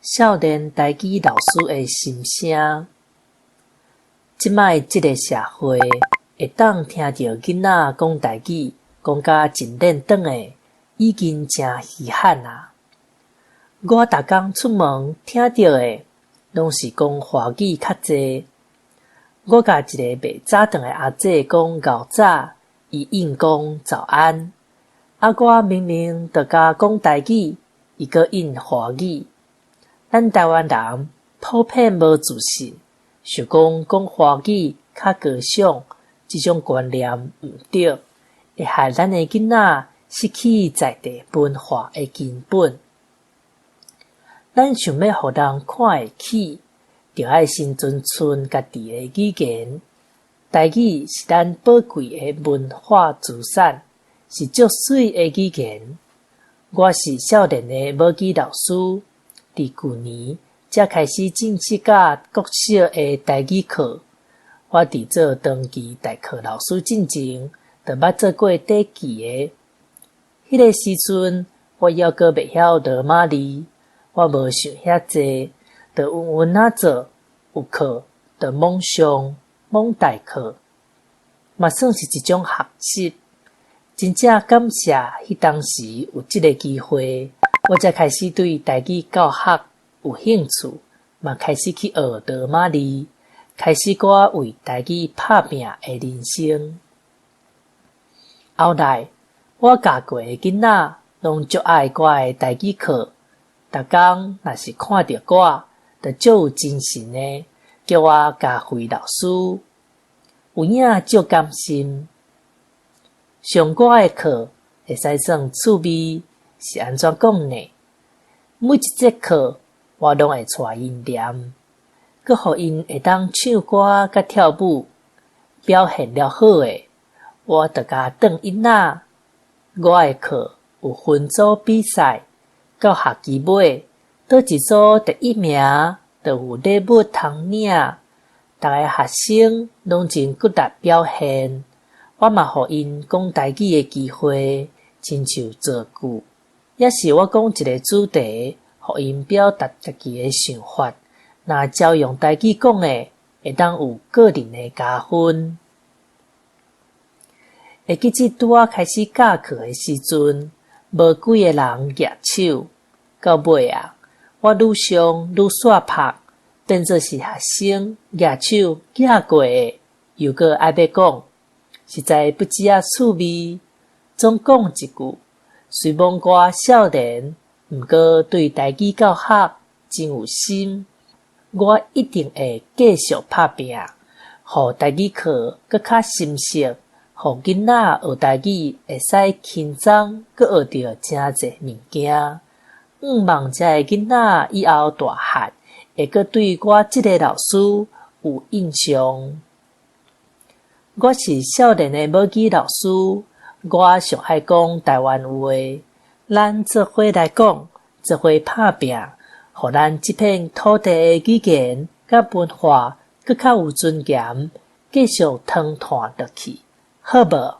少年台语老师的心声。即摆即个社会，会当听到囡仔讲台语，讲甲真认真的，已经真稀罕啊！我逐工出门听到的，拢是讲华语较济。我甲一个袂早顿的阿姐讲牛早，伊应讲早安。我明明著甲讲台语，伊阁应华语。咱台湾人普遍无自信，想讲华语较高尚，即种观念毋对，会害咱的囡仔失去在地文化的根本。咱想要互人看会起，就爱先尊重家己的语言。台语是咱宝贵的文化资产，是足水的语言。我是少年的母语老师。伫去年才开始正式教国小的台语课。我伫做长期代课老师进前，就捌做过短期的。迄个时阵，我还阁袂晓罗马字，我无想遐济，就稳稳做。有课就猛上猛代课，嘛算是一种学习。真正感谢迄当时有即个机会。我才开始对台语教学有兴趣，嘛开始去学罗马字，开始我为台语打拼的人生。后来，我教过的囡仔拢足爱我的台语课，逐工若是看到我，就足有精神的，叫我加惠老师，有影足甘心。上我的课会使算趣味。是安怎讲呢？每一节课我拢会带因念，佮互因会当唱歌佮跳舞，表现了好诶，我就甲转因仔。我诶课有分组比赛，到学期尾，倒一组第一名，就有礼物通领。逐个学生拢真骨力表现，我嘛互因讲台语诶机会，亲像造句。也是我讲一个主题，互因表达家己的想法。若照用台语讲的，会当有个人的加分。会记得拄我开始教课的时阵，无几个人举手。到尾啊，我愈上愈煞拍，变做是学生举手举过的，又搁爱要讲，实在不知趣味。总讲一句。虽然我少年，毋过对台语教学真有心，我一定会继续打拼，互台语课搁较深刻，互囡仔学台语会使轻松，搁学到真侪物件。望遮个囡仔以后大汉，会搁对我即个老师有印象。我是少年的母语老师。我上爱讲台湾话，咱做伙来讲，做伙打拼，互咱这片土地的语言甲文化，搁较有尊严，继续传传落去，好无？